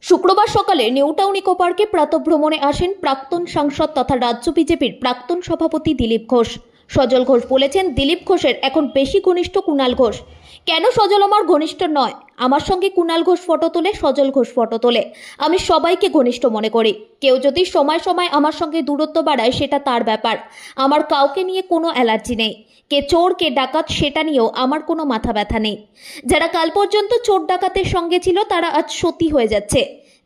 শুক্রবার সকালে new town eco পার্কে প্রাতঃভ্রমণে আসেন প্রাক্তন সাংসদ তথা রাজ্য বিজেপির প্রাক্তন সভাপতি দিলীপ ঘোষ। সজল ঘোষ বলেছেন, দিলীপ ঘোষের এখন বেশি ঘনিষ্ঠ কুণাল ঘোষ। কেন সজল আমার ঘনিষ্ঠ নয়? আমার সঙ্গে কুণাল ঘোষ ফটো তোলে, সজল ঘোষ ফটো তোলে, আমি সবাইকে ঘনিষ্ঠ মনে করি। কেউ যদি সময় সময় আমার সঙ্গে দূরত্ব বাড়ায় সেটা তার ব্যাপার। আমার কাউকে নিয়ে কোনো অ্যালার্জি নেই। কে চোর কে ডাকাত সেটা নিয়েও আমার কোনো মাথা ব্যথা নেই। যারা কাল পর্যন্ত চোর ডাকাতের সঙ্গে ছিল তারা আজ সতী হয়ে যাচ্ছে।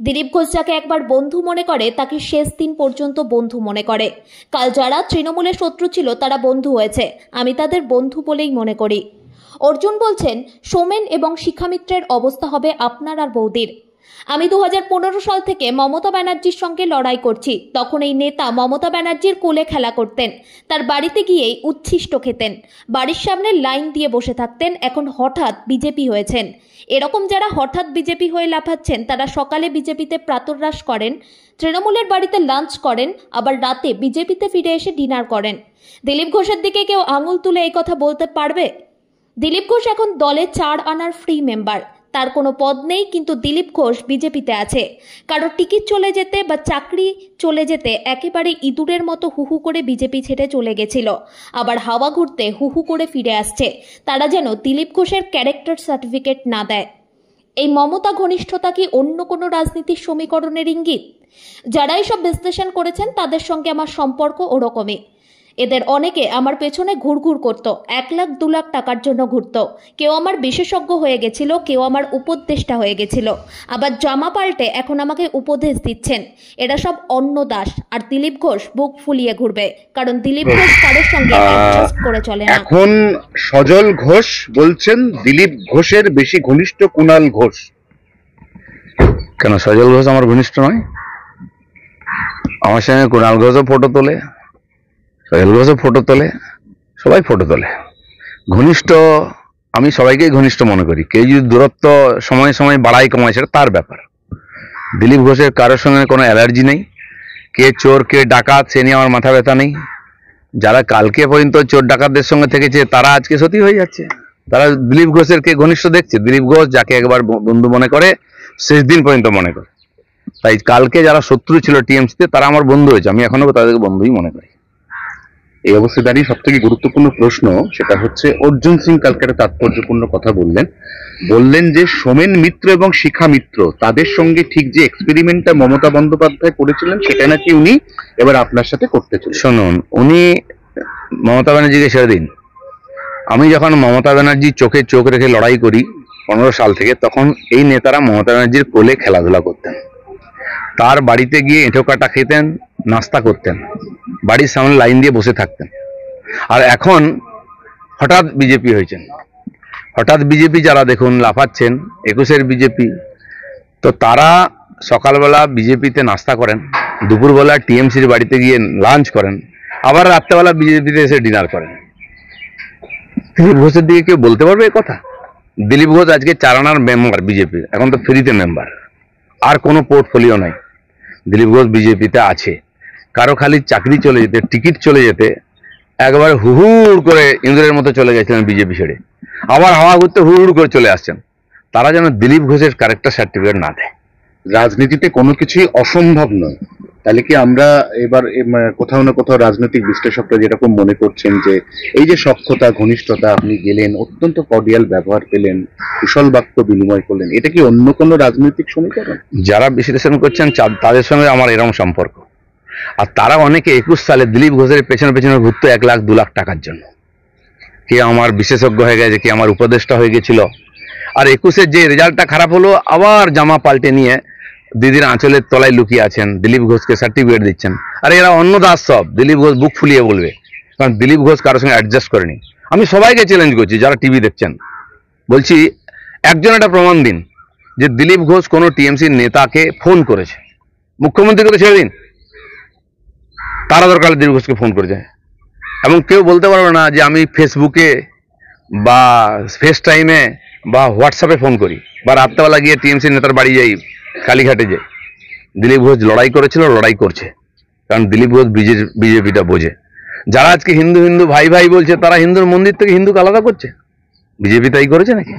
দিলীপ ঘোষ যাকে একবার বন্ধু মনে করে তাকে শেষ দিন পর্যন্ত বন্ধু মনে করে। কাল যারা তৃণমূলের শত্রু ছিল তারা বন্ধু হয়েছে, আমি তাদের বন্ধু বলেই মনে করি। অর্জুন বলছেন, সোমেন এবং শিখা মিত্রের অবস্থা হবে আপনার আর বৌদির। আমি 2015 সাল থেকে মমতা ব্যানার্জির সঙ্গে লড়াই করছি। তখন এই নেতা মমতা ব্যানার্জির কোলে খেলা করতেন, তার বাড়িতে গিয়েই উচ্ছিষ্ট খেতেন, বাড়ির সামনে লাইন দিয়ে বসে থাকতেন। এখন হঠাৎ বিজেপি হয়েছেন। এরকম যারা হঠাৎ বিজেপি হয়ে লাফাচ্ছেন তারা সকালে বিজেপিতে প্রাতরাশ করেন, তৃণমূলের বাড়িতে লাঞ্চ করেন, আবার রাতে বিজেপিতে ফিরে এসে ডিনার করেন। দিলীপ ঘোষের দিকে কেউ আঙুল তুলে এই কথা বলতে পারবে? দিলীপ ঘোষ এখন দলে 4 আনার ফ্রি মেম্বার। তার কোনো পদ নেই, কিন্তু দিলীপ ঘোষ বিজেপিতে আছে। কারো টিকিট চলে যেতে বা চাকরি চলে যেতে একেবারে ইঁদুরের মতো হুহু করে বিজেপি ছেড়ে চলে গেছিল, আবার হাওয়া ঘুরতে হুহু করে ফিরে আসছে। তারা যেন দিলীপ ঘোষের ক্যারেক্টার সার্টিফিকেট না দেয়। এই মমতা ঘনিষ্ঠতা কি অন্য কোনো রাজনীতির সমীকরণের ইঙ্গিত? যারা এইসব বিশ্লেষণ করেছেন তাদের সঙ্গে আমার সম্পর্ক ওরকমই। এদের অনেকে আমার পেছনে ঘুরঘুর করত, 1 লাখ 2 লাখ টাকার জন্য ঘুরত। কেউ আমার বিশেষজ্ঞ হয়ে গেছিল, কেউ আমার উপদেষ্টা হয়ে গেছিল, আবার জামা পাল্টে এখন আমাকে উপদেশ দিচ্ছেন। এরা সব অন্য দাস। আর দিলীপ ঘোষ বুক ফুলিয়ে ঘুরবে, কারণ দিলীপ ঘোষ কারোর সঙ্গে অ্যাডজাস্ট করে চলে না। এখন সজল ঘোষ বলছেন দিলীপ ঘোষের বেশি ঘনিষ্ঠ কুণাল ঘোষ। কেন সজল ঘোষ আমার ঘনিষ্ঠ নয়? আমার সঙ্গে কুণাল ঘোষও ফটো তোলে, সজল ঘোষও ফটো তোলে, সবাই ফটো তোলে। ঘনিষ্ঠ আমি সবাইকেই ঘনিষ্ঠ মনে করি। কেউ যদি দূরত্ব সময় সময় বাড়াই কমায় সেটা তার ব্যাপার। দিলীপ ঘোষের কারোর সঙ্গে কোনো অ্যালার্জি নেই। কে চোর কে ডাকাত সে নিয়ে আমার মাথা ব্যথা নেই। যারা কালকে পর্যন্ত চোর ডাকাতদের সঙ্গে থেকেছে তারা আজকে সতী হয়ে যাচ্ছে। তারা দিলীপ ঘোষের কে ঘনিষ্ঠ দেখছে। দিলীপ ঘোষ যাকে একবার বন্ধু মনে করে শেষ দিন পর্যন্ত মনে করে। তাই কালকে যারা শত্রু ছিল টিএমসিতে তারা আমার বন্ধু হয়েছে, আমি এখনো তাদেরকে বন্ধুই মনে করি। এই অবস্থায় দাঁড়িয়ে সব থেকে গুরুত্বপূর্ণ প্রশ্ন সেটা হচ্ছে, অর্জুন সিং কালকে একটা তাৎপর্যপূর্ণ কথা বললেন যে সোমেন মিত্র এবং শিখা মিত্র তাদের সঙ্গে ঠিক যে এক্সপেরিমেন্টটা মমতা বন্দ্যোপাধ্যায় করেছিলেন সেটা নাকি উনি এবার আপনার সাথে করতে চলেছেন। শুনুন, উনি মমতা ব্যানার্জিকে ছেড়ে দিন। আমি যখন মমতা ব্যানার্জির চোখে চোখ রেখে লড়াই করি 15 সাল থেকে, তখন এই নেতারা মমতা ব্যানার্জির কোলে খেলাধুলা করতেন, তার বাড়িতে গিয়ে এঁঠো কাটা খেতেন, নাস্তা করতেন, বাড়ির সামনে লাইন দিয়ে বসে থাকতেন। আর এখন হঠাৎ বিজেপি হয়েছেন। হঠাৎ বিজেপি যারা দেখুন লাফাচ্ছেন, 21-এর বিজেপি, তো তারা সকালবেলা বিজেপিতে নাস্তা করেন, দুপুরবেলা টিএমসির বাড়িতে গিয়ে লাঞ্চ করেন, আবার রাত্রেবেলা বিজেপিতে এসে ডিনার করেন। দিলীপ ঘোষের দিকে কেউ বলতে পারবে এই কথা? দিলীপ ঘোষ আজকে 4 আনার মেম্বার বিজেপির, এখন তো ফ্রিতে মেম্বার, আর কোনো পোর্টফোলিও নাই। দিলীপ ঘোষ বিজেপিতে আছে। কারো খালি চাকরি চলে যেতে, টিকিট চলে যেতে একবার হুহুড় করে ইন্দ্রের মতো চলে গেছিলেন বিজেপি ছেড়ে, আবার হাওয়া ঘুরতে হুড় করে চলে আসছেন। তারা যেন দিলীপ ঘোষের ক্যারেক্টার সার্টিফিকেট না দেয়। রাজনীতিতে কোনো কিছুই অসম্ভব নয়। তাহলে কি আমরা এবার কোথাও না কোথাও রাজনৈতিক বিশ্লেষকরা যেরকম মনে করছেন যে এই যে সখ্যতা ঘনিষ্ঠতা, আপনি গেলেন, অত্যন্ত কর্ডিয়াল ব্যবহার পেলেন, কুশল বাক্য বিনিময় করলেন, এটা কি অন্য কোনো রাজনৈতিক সমীকরণ? যারা বিশ্লেষণ করছেন তাদের সঙ্গে আমার এরকম সম্পর্ক। আর তারা অনেকে 21 সালে দিলীপ ঘোষের পেছনে পেছনে ঘুরতো 1 লাখ 2 লাখ টাকার জন্য। কে আমার বিশেষজ্ঞ হয়ে গেছে, কে আমার উপদেষ্টা হয়ে গেছিল। আর 21-এর যে রেজাল্টটা খারাপ হলো, আবার জামা পাল্টে নিয়ে দিদির আঁচলের তলায় লুকিয়ে আছেন, দিলীপ ঘোষকে সার্টিফিকেট দিচ্ছেন। আর এরা অন্য দাস সব। দিলীপ ঘোষ বুক ফুলিয়ে বলবে, কারণ দিলীপ ঘোষ কারোর সঙ্গে অ্যাডজাস্ট করেনি। আমি সবাইকে চ্যালেঞ্জ করছি, যারা টিভি দেখছেন, বলছি একজন একটা প্রমাণ দিন যে দিলীপ ঘোষ কোনো টিএমসির নেতাকে ফোন করেছে। মুখ্যমন্ত্রী করে ছেড়ে দিন, তারা দরকার দিলীপ ঘোষকে ফোন করেছে। এবং কেউ বলতে পারবে না যে আমি ফেসবুকে বা ফেস টাইমে বা হোয়াটসঅ্যাপে ফোন করি, বা রাত্রেবেলা গিয়ে টিএমসির নেতার বাড়ি যাই, কালীঘাটে যাই। দিলীপ ঘোষ লড়াই করেছিল, লড়াই করছে, কারণ দিলীপ ঘোষ বিজেপিটা বোঝে। যারা আজকে হিন্দু হিন্দু ভাই ভাই বলছে, তারা হিন্দুর মন্দির থেকে হিন্দুকে আলাদা করছে। বিজেপি তাই করেছে নাকি?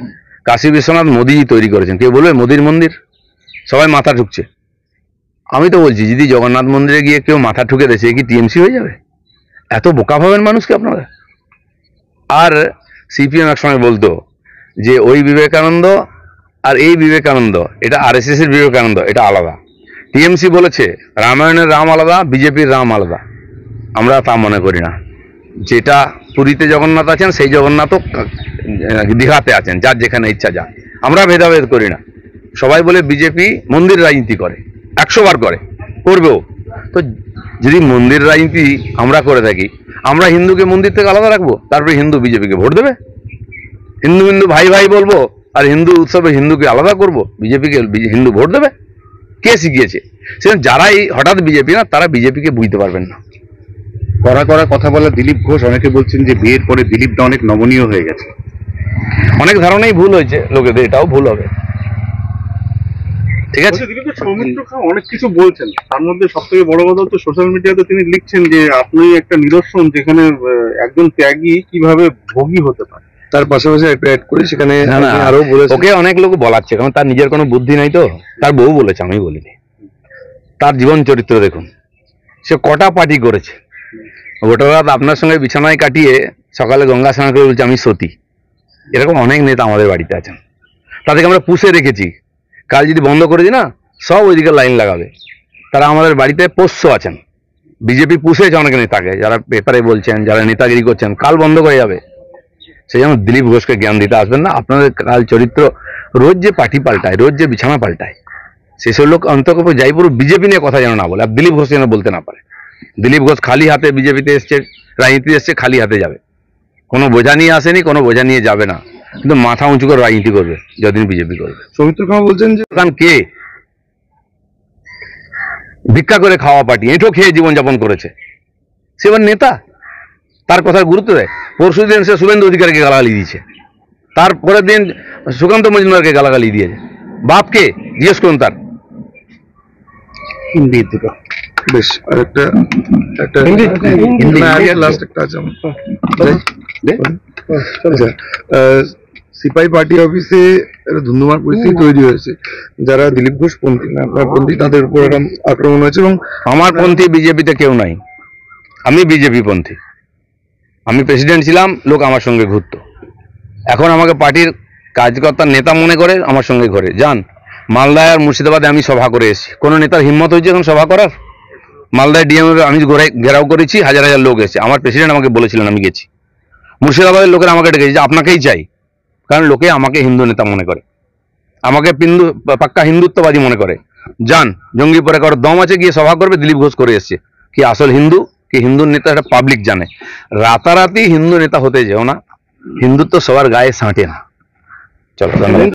কাশী বিশ্বনাথ মোদীজি তৈরি করেছেন। কেউ বলবে মোদীর মন্দির? সবাই মাথা ঠুকছে। আমি তো বলছি যদি জগন্নাথ মন্দিরে গিয়ে কেউ মাথা ঠুকে দেয় সে কি টিএমসি হয়ে যাবে? এত বোকা ভাবেন মানুষকে আপনারা। আর সিপিএম এক সময় বলতো যে ওই বিবেকানন্দ আর এই বিবেকানন্দ, এটা আরএসএস এর বিবেকানন্দ, এটা আলাদা। টিএমসি বলেছে রামায়ণের রাম আলাদা, বিজেপির রাম আলাদা। আমরা তা মনে করি না। যেটা পুরীতে জগন্নাথ আছেন সেই জগন্নাথও দীঘাতে আছেন, যার যেখানে ইচ্ছা যা। আমরা ভেদাভেদ করি না। সবাই বলে বিজেপি মন্দির রাজনীতি করে, 100 বার করে, করবেও। তো যদি মন্দির রাজনীতি আমরা করে থাকি, আমরা হিন্দুকে মন্দির থেকে আলাদা রাখবো, তারপরে হিন্দু বিজেপিকে ভোট দেবে? হিন্দু হিন্দু ভাই ভাই বলবো আর হিন্দু উৎসবে হিন্দুকে আলাদা করব, বিজেপিকে হিন্দু ভোট দেবে? কে শিখিয়েছে? সেজন্য যারা এই হঠাৎ বিজেপি না, তারা বিজেপিকে বুঝতে পারবেন না। কড়া কড়া কথা বলা দিলীপ ঘোষ, অনেকে বলছেন যে বিয়ের পরে দিলীপটা অনেক নমনীয় হয়ে গেছে। অনেক ধারণাই ভুল হয়েছে লোকেদের, এটাও ভুল হবে। ঠিক আছে, দিলীপ সৌমিত্র খাঁ অনেক কিছু বলছেন, তার মধ্যে সব থেকে বড় কথা হচ্ছে সোশ্যাল মিডিয়াতে তিনি লিখছেন যে আপনি একটা নিদর্শন যেখানে একজন ত্যাগী কিভাবে ভোগী হতে পারে। তার পাশাপাশি একটা অ্যাড করি সেখানে না না, আরো বলেছেন, ওকে অনেক লোক বলাচ্ছে, কারণ তার নিজের কোনো বুদ্ধি নাই। তো তার বউ বলেছে, আমি বলিনি। তার জীবন চরিত্র দেখুন, সে কটা পার্টি করেছে। গোটা রাত আপনার সঙ্গে বিছানায় কাটিয়ে সকালে গঙ্গা স্নান করে বলছে আমি সতী। এরকম অনেক নেতা আমাদের বাড়িতে আছেন, তাদেরকে আমরা পুষে রেখেছি। কাল যদি বন্ধ করে দিই না, সব ওইদিকে লাইন লাগাবে। তারা আমাদের বাড়িতে পোষ্য আছেন। বিজেপি পুষেছে অনেক নেতাকে, যারা পেপারে বলছেন, যারা নেতাগিরি করছেন, কাল বন্ধ করে যাবে। সেই জন্য দিলীপ ঘোষকে জ্ঞান দিতে আসবেন না। আপনাদের কাল চরিত্র, রোজ যে পার্টি পাল্টায়, রোজ যে বিছানা পাল্টায়, সেসব লোক অন্তত যাই পুরো বিজেপি নিয়ে কথা যেন না বলে, আর দিলীপ ঘোষ যেন বলতে না পারে। দিলীপ ঘোষ খালি হাতে বিজেপিতে এসছে, রাজনীতিতে এসছে, খালি হাতে যাবে। কোনো বোঝা নিয়ে আসেনি, কোনো বোঝা নিয়ে যাবে না, কিন্তু মাথা উঁচু করে রাজনীতি করবে যতদিন বিজেপি করবে। সৌমিত্র খাঁ বলছেন যে কে ভিক্ষা করে খাওয়া পার্টি, এঁঠো খেয়ে জীবনযাপন করেছে, সে এবার নেতা? তার কথার গুরুত্ব দেয়? পরশু দিন সে শুভেন্দু অধিকারীকে গালাগালি দিয়েছে, তারপরের দিন সুকান্ত মজুমদারকে গালাগালি দিয়েছে। বাপকে জিজ্ঞেস করুন তার। হিন্দি দুটো বেশ আরেকটা একটা হিন্দি লাস্ট একটা আছে আমার। আচ্ছা, সিপাহি পার্টি অফিসে একটা ধুন্ধুমার পরিস্থিতি তৈরি হয়েছে। যারা দিলীপ ঘোষ পন্থী না আপনার পন্থী, তাদের উপর একটা আক্রমণ হয়েছে। এবং আমার পন্থী বিজেপিতে কেউ নাই, আমি বিজেপি পন্থী। আমি প্রেসিডেন্ট ছিলাম, লোক আমার সঙ্গে ঘুরতো। এখন আমাকে পার্টির কার্যকর্তার নেতা মনে করে, আমার সঙ্গে ঘোরে। যান, মালদায় আর মুর্শিদাবাদে আমি সভা করে এসেছি। কোনো নেতার হিম্মত হয়েছে এখন সভা করার? মালদায় ডিএম আমি ঘেরাও করেছি, হাজার হাজার লোক এসেছে। আমার প্রেসিডেন্ট আমাকে বলেছিলেন, আমি গেছি। মুর্শিদাবাদের লোকেরা আমাকে ডেকেছে যে আপনাকেই চাই, কারণ লোকে আমাকে হিন্দু নেতা মনে করে, আমাকে পাক্কা হিন্দুত্ববাদী মনে করে। যান, জঙ্গিপুরে কারোর দম আছে, গিয়ে সভা করবে, দিলীপ ঘোষ করে এসছে। কি আসল হিন্দু, কি হিন্দুর নেতা, এটা পাবলিক জানে। রাতারাতি হিন্দু নেতা হতে যেও না, হিন্দুত্ব সবার গায়ে সাঁটে না। চলো, ধন্যবাদ।